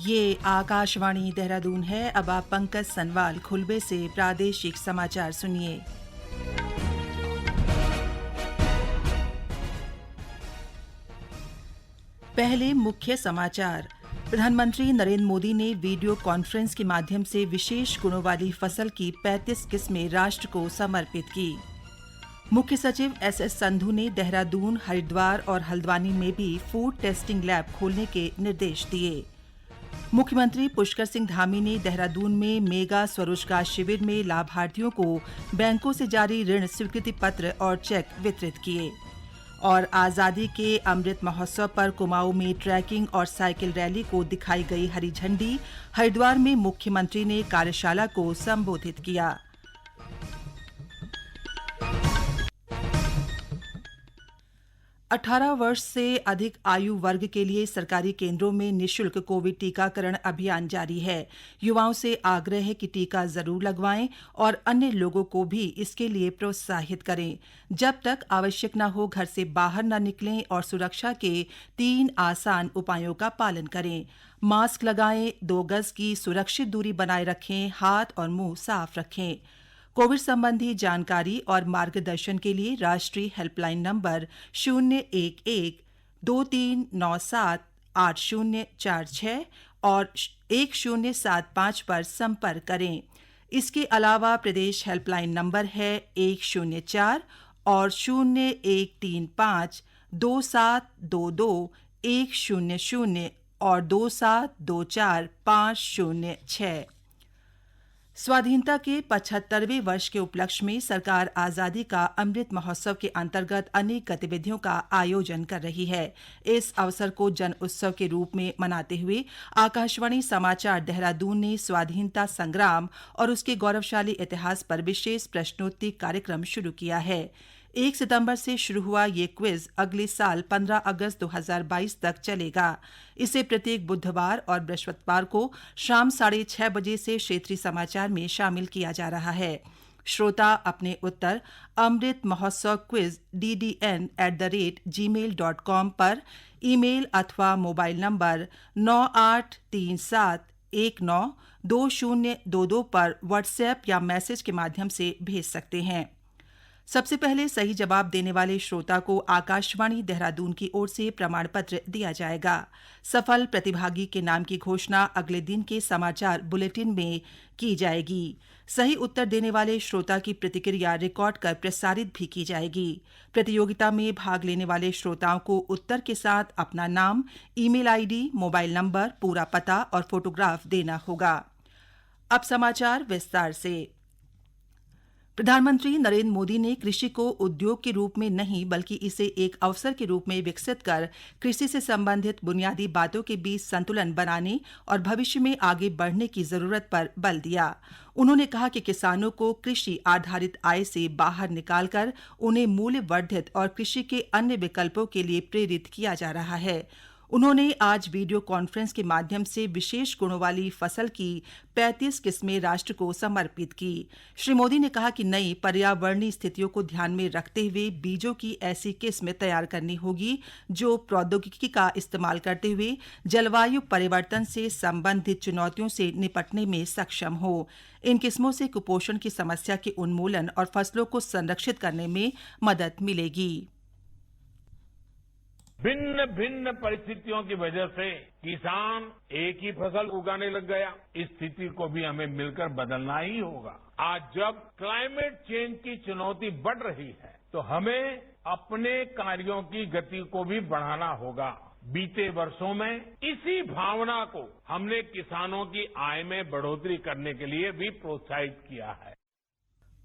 ये आकाशवाणी देहरादून है। अब आप पंकज सनवाल खुलबे से प्रादेशिक समाचार सुनिए। पहले मुख्य समाचार। प्रधानमंत्री नरेंद्र मोदी ने वीडियो कॉन्फ्रेंस के माध्यम से विशेष गुणों वाली फसल की 35 किस्में राष्ट्र को समर्पित की। मुख्य सचिव एसएस संधू ने देहरादून, हरिद्वार और हल्द्वानी में भी फूड टेस्टिंग लैब खोलने के निर्देश दिए। मुख्यमंत्री पुष्कर सिंह धामी ने देहरादून में मेगा स्वरोजगार शिविर में लाभार्थियों को बैंकों से जारी ऋण स्वीकृति पत्र और चेक वितरित किए। और आज़ादी के अमृत महोत्सव पर कुमाऊं में ट्रैकिंग और साइकिल रैली को दिखाई गई हरी झंडी। हरिद्वार में मुख्यमंत्री ने कार्यशाला को संबोधित किया। 18 वर्ष से अधिक आयु वर्ग के लिए सरकारी केंद्रों में निःशुल्क कोविड टीकाकरण अभियान जारी है। युवाओं से आग्रह है कि टीका जरूर लगवाएं और अन्य लोगों को भी इसके लिए प्रोत्साहित करें। जब तक आवश्यक न हो घर से बाहर न निकलें और सुरक्षा के 3 आसान उपायों का पालन करें। मास्क लगाएं, 2 गज की सुरक्षित दूरी बनाए रखें, हाथ और मुंह साफ रखें। कोविड संबंधी जानकारी और मार्गदर्शन के लिए राष्ट्रीय हेल्पलाइन नंबर 011-2397-8046 और 1075 पर संपर्क करें। इसके अलावा प्रदेश हेल्पलाइन नंबर है 104 और 0135 2722 100 और 2724 506। स्वाधीनता के 75वें वर्ष के उपलक्ष्य में सरकार आज़ादी का अमृत महोत्सव के अंतर्गत अनेक गतिविधियों का आयोजन कर रही है। इस अवसर को जन उत्सव के रूप में मनाते हुए आकाशवाणी समाचार देहरादून ने स्वाधीनता संग्राम और उसके गौरवशाली इतिहास पर विशेष प्रश्नोत्तरी कार्यक्रम शुरू किया है। 1 सितंबर से शुरू हुआ ये क्विज अगले साल 15 अगस्त 2022 तक चलेगा। इसे प्रत्येक बुधवार और बृहस्पतिवार को शाम 6:30 बजे से क्षेत्रीय समाचार में शामिल किया जा रहा है। श्रोता अपने उत्तर अमृत महोत्सव क्विज ddn@gmail.com पर ईमेल अथवा मोबाइल नंबर 9837192022 पर व्हाट्सएप या मैसेज के माध्यम से भेज सकते हैं। सबसे पहले सही जवाब देने वाले श्रोता को आकाशवाणी देहरादून की ओर से प्रमाण पत्र दिया जाएगा। सफल प्रतिभागी के नाम की घोषणा अगले दिन के समाचार बुलेटिन में की जाएगी। सही उत्तर देने वाले श्रोता की प्रतिक्रिया रिकॉर्ड कर प्रसारित भी की जाएगी। प्रतियोगिता में भाग लेने वाले श्रोताओं को उत्तर के साथ अपना नाम, ईमेल आईडी, मोबाइल नंबर, पूरा पता और फोटोग्राफ देना होगा। अब समाचार विस्तार से। प्रधानमंत्री नरेंद्र मोदी ने कृषि को उद्योग के रूप में नहीं बल्कि इसे एक अवसर के रूप में विकसित कर कृषि से संबंधित बुनियादी बातों के बीच संतुलन बनाने और भविष्य में आगे बढ़ने की जरूरत पर बल दिया। उन्होंने कहा कि किसानों को कृषि आधारित आय से बाहर निकालकर उन्हें मूल्यवर्धित और कृषि के अन्य विकल्पों के लिए प्रेरित किया जा रहा है। उन्होंने आज वीडियो कॉन्फ्रेंस के माध्यम से विशेष गुणों वाली फसल की 35 किस्में राष्ट्र को समर्पित की। श्री मोदी ने कहा कि नई पर्यावरणीय स्थितियों को ध्यान में रखते हुए बीजों की ऐसी किस्में तैयार करनी होगी जो प्रौद्योगिकी का इस्तेमाल करते हुए जलवायु परिवर्तन से संबंधित चुनौतियों से निपटने में सक्षम हो। इन किस्मों से कुपोषण की समस्या के उन्मूलन और फसलों को संरक्षित करने में मदद मिलेगी। भिन्न भिन्न परिस्थितियों की वजह से किसान एक ही फसल उगाने लग गया। इस स्थिति को भी हमें मिलकर बदलना ही होगा। आज जब क्लाइमेट चेंज की चुनौती बढ़ रही है तो हमें अपने कार्यों की गति को भी बढ़ाना होगा। बीते वर्षों में इसी भावना को हमने किसानों की आय में बढ़ोतरी करने के लिए भी प्रोत्साहित किया है।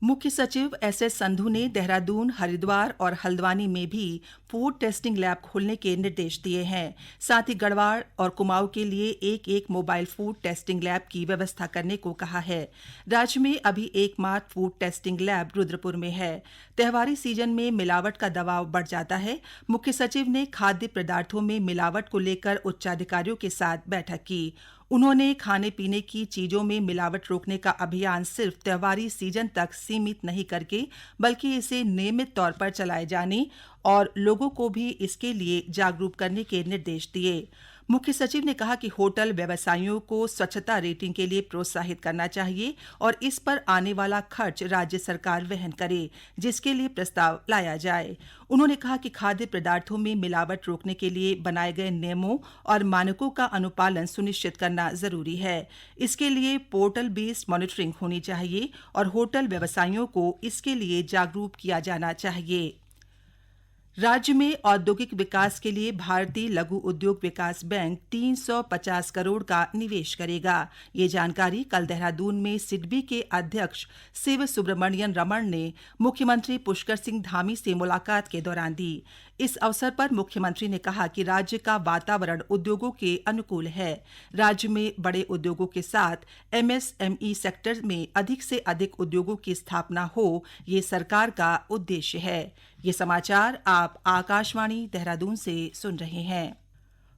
मुख्य सचिव एसएस संधू ने देहरादून, हरिद्वार और हल्द्वानी में भी फूड टेस्टिंग लैब खोलने के निर्देश दिए हैं। साथ ही गढ़वाल और कुमाऊं के लिए एक मोबाइल फूड टेस्टिंग लैब की व्यवस्था करने को कहा है। राज्य में अभी एकमात्र फूड टेस्टिंग लैब रुद्रपुर में है। त्योहारी सीजन में मिलावट का दबाव बढ़ जाता है। मुख्य सचिव ने खाद्य पदार्थों में मिलावट को लेकर उच्चाधिकारियों के साथ बैठक की। उन्होंने खाने पीने की चीजों में मिलावट रोकने का अभियान सिर्फ त्योहारी सीजन तक सीमित नहीं करके बल्कि इसे नियमित तौर पर चलाए जाने और लोगों को भी इसके लिए जागरूक करने के निर्देश दिए। मुख्य सचिव ने कहा कि होटल व्यवसायियों को स्वच्छता रेटिंग के लिए प्रोत्साहित करना चाहिए और इस पर आने वाला खर्च राज्य सरकार वहन करे, जिसके लिए प्रस्ताव लाया जाए। उन्होंने कहा कि खाद्य पदार्थों में मिलावट रोकने के लिए बनाए गए नियमों और मानकों का अनुपालन सुनिश्चित करना जरूरी है। इसके लिए पोर्टल बेस्ड मॉनिटरिंग होनी चाहिए और होटल व्यवसायियों को इसके लिए जागरूक किया जाना चाहिए। राज्य में औद्योगिक विकास के लिए भारतीय लघु उद्योग विकास बैंक 350 करोड़ का निवेश करेगा। ये जानकारी कल देहरादून में सिडबी के अध्यक्ष शिव सुब्रमण्यन रमण ने मुख्यमंत्री पुष्कर सिंह धामी से मुलाकात के दौरान दी। इस अवसर पर मुख्यमंत्री ने कहा कि राज्य का वातावरण उद्योगों के अनुकूल है। राज्य में बड़े उद्योगों के साथ एमएसएमई सेक्टर में अधिक से अधिक उद्योगों की स्थापना हो, ये सरकार का उद्देश्य है। ये समाचार आप आकाशवाणी देहरादून से सुन रहे हैं।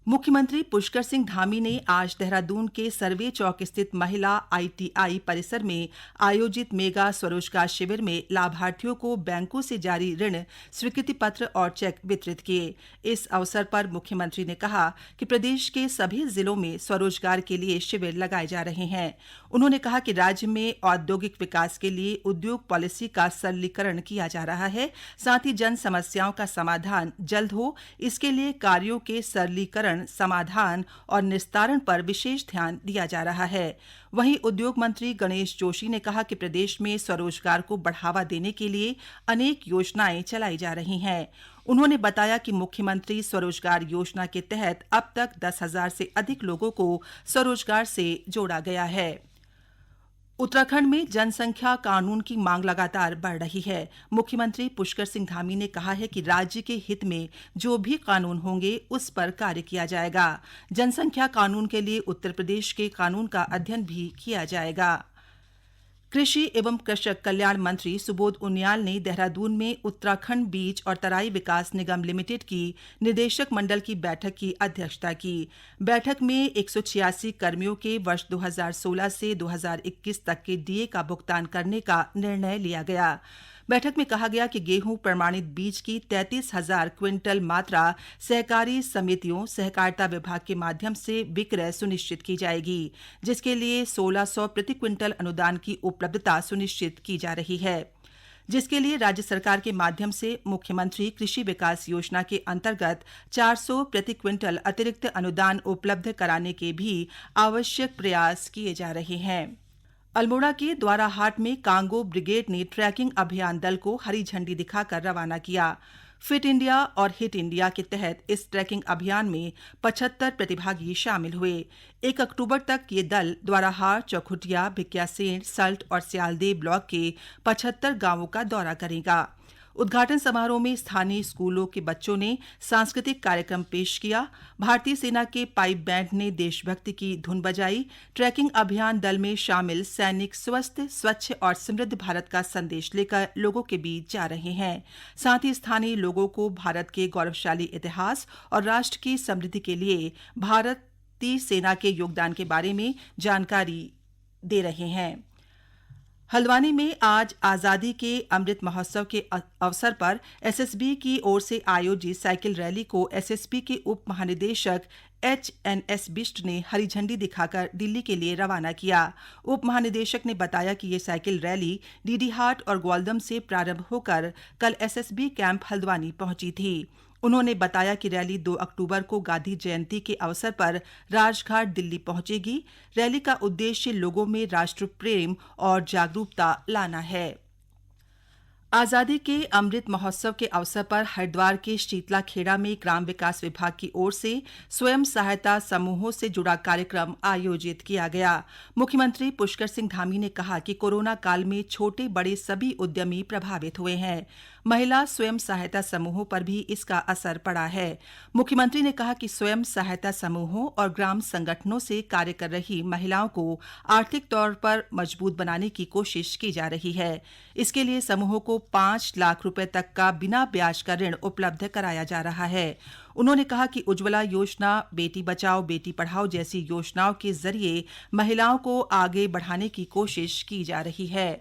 मुख्यमंत्री पुष्कर सिंह धामी ने आज देहरादून के सर्वे चौक स्थित महिला आईटीआई परिसर में आयोजित मेगा स्वरोजगार शिविर में लाभार्थियों को बैंकों से जारी ऋण स्वीकृति पत्र और चेक वितरित किए। इस अवसर पर मुख्यमंत्री ने कहा कि प्रदेश के सभी जिलों में स्वरोजगार के लिए शिविर लगाए जा रहे हैं। उन्होंने कहा कि राज्य में औद्योगिक विकास के लिए उद्योग पॉलिसी का सरलीकरण किया जा रहा है, साथ ही जन समस्याओं का समाधान जल्द हो, इसके लिए कार्यों के सरलीकरण, समाधान और निस्तारण पर विशेष ध्यान दिया जा रहा है। वहीं उद्योग मंत्री गणेश जोशी ने कहा कि प्रदेश में स्वरोजगार को बढ़ावा देने के लिए अनेक योजनाएं चलाई जा रही हैं। उन्होंने बताया कि मुख्यमंत्री स्वरोजगार योजना के तहत अब तक 10,000 से अधिक लोगों को स्वरोजगार से जोड़ा गया है। उत्तराखंड में जनसंख्या कानून की मांग लगातार बढ़ रही है। मुख्यमंत्री पुष्कर सिंह धामी ने कहा है कि राज्य के हित में जो भी कानून होंगे उस पर कार्य किया जाएगा। जनसंख्या कानून के लिए उत्तर प्रदेश के कानून का अध्ययन भी किया जाएगा। कृषि एवं कृषक कल्याण मंत्री सुबोध उनियाल ने देहरादून में उत्तराखंड बीज और तराई विकास निगम लिमिटेड की निदेशक मंडल की बैठक की अध्यक्षता की। बैठक में 186 कर्मियों के वर्ष 2016 से 2021 तक के डीए का भुगतान करने का निर्णय लिया गया। बैठक में कहा गया कि गेहूं प्रमाणित बीज की 33,000 क्विंटल मात्रा सहकारी समितियों, सहकारिता विभाग के माध्यम से विक्रय सुनिश्चित की जाएगी, जिसके लिए 1600 प्रति क्विंटल अनुदान की उपलब्धता सुनिश्चित की जा रही है, जिसके लिए राज्य सरकार के माध्यम से मुख्यमंत्री कृषि विकास योजना के अंतर्गत 400 प्रति क्विंटल अतिरिक्त अनुदान उपलब्ध कराने के भी आवश्यक प्रयास किए जा रहे हैं। अल्मोड़ा के द्वाराहाट में कांगो ब्रिगेड ने ट्रैकिंग अभियान दल को हरी झंडी दिखाकर रवाना किया। फिट इंडिया और हिट इंडिया के तहत इस ट्रैकिंग अभियान में 75 प्रतिभागी शामिल हुए। 1 अक्टूबर तक ये दल द्वाराहाट, चौखुटिया, भिकियासेन, सल्ट और स्यालदे ब्लॉक के 75 गांवों का दौरा करेगा। उद्घाटन समारोह में स्थानीय स्कूलों के बच्चों ने सांस्कृतिक कार्यक्रम पेश किया। भारतीय सेना के पाइप बैंड ने देशभक्ति की धुन बजाई। ट्रैकिंग अभियान दल में शामिल सैनिक स्वस्थ, स्वच्छ और समृद्ध भारत का संदेश लेकर लोगों के बीच जा रहे हैं। साथ ही स्थानीय लोगों को भारत के गौरवशाली इतिहास और राष्ट्र की समृद्धि के लिए भारतीय सेना के योगदान के बारे में जानकारी दे रहे हैं। हल्द्वानी में आज आज़ादी के अमृत महोत्सव के अवसर पर एसएसबी की ओर से आयोजित साइकिल रैली को एसएसबी के उप महानिदेशक HNS बिष्ट ने हरी झंडी दिखाकर दिल्ली के लिए रवाना किया। उप महानिदेशक ने बताया कि ये साइकिल रैली डीडीहाट और ग्वालदम से प्रारंभ होकर कल एसएसबी कैंप हल्द्वानी पहुंची थी। उन्होंने बताया कि रैली 2 अक्टूबर को गांधी जयंती के अवसर पर राजघाट दिल्ली पहुंचेगी। रैली का उद्देश्य लोगों में राष्ट्र प्रेम और जागरूकता लाना है। आज़ादी के अमृत महोत्सव के अवसर पर हरिद्वार के शीतला खेड़ा में ग्राम विकास विभाग की ओर से स्वयं सहायता समूहों से जुड़ा कार्यक्रम आयोजित किया गया। मुख्यमंत्री पुष्कर सिंह धामी ने कहा कि कोरोना काल में छोटे बड़े सभी उद्यमी प्रभावित हुए हैं। महिला स्वयं सहायता समूहों पर भी इसका असर पड़ा है। मुख्यमंत्री ने कहा कि स्वयं सहायता समूहों और ग्राम संगठनों से कार्य कर रही महिलाओं को आर्थिक तौर पर मजबूत बनाने की कोशिश की जा रही है। इसके लिए समूहों को 5 लाख रुपए तक का बिना ब्याज का ऋण उपलब्ध कराया जा रहा है। उन्होंने कहा कि उज्ज्वला योजना, बेटी बचाओ बेटी पढ़ाओ जैसी योजनाओं के जरिए महिलाओं को आगे बढ़ाने की कोशिश की जा रही है।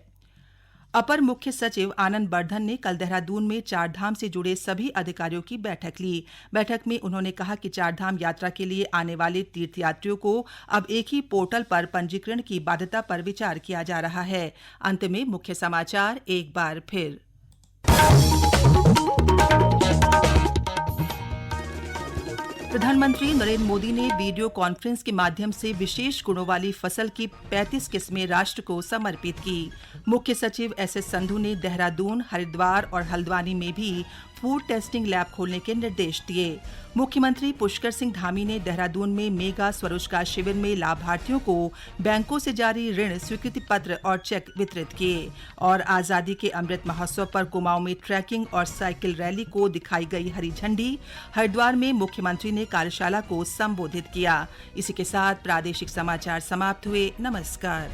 अपर मुख्य सचिव आनंद बर्धन ने कल देहरादून में चारधाम से जुड़े सभी अधिकारियों की बैठक ली। बैठक में उन्होंने कहा कि चारधाम यात्रा के लिए आने वाले तीर्थयात्रियों को अब एक ही पोर्टल पर पंजीकरण की बाध्यता पर विचार किया जा रहा है। अंत में मुख्य समाचार एक बार फिर। प्रधानमंत्री नरेंद्र मोदी ने वीडियो कॉन्फ्रेंस के माध्यम से विशेष गुणों वाली फसल की 35 किस्में राष्ट्र को समर्पित की। मुख्य सचिव एसएस संधू ने देहरादून, हरिद्वार और हल्द्वानी में भी फूड टेस्टिंग लैब खोलने के निर्देश दिए। मुख्यमंत्री पुष्कर सिंह धामी ने देहरादून में मेगा स्वरोजगार शिविर में लाभार्थियों को बैंकों से जारी ऋण स्वीकृति पत्र और चेक वितरित किए। और आजादी के अमृत महोत्सव पर कुमाऊं में ट्रैकिंग और साइकिल रैली को दिखाई गई हरी झंडी। हरिद्वार में मुख्यमंत्री ने कार्यशाला को संबोधित किया। इसी के साथ प्रादेशिक समाचार समाप्त हुए। नमस्कार।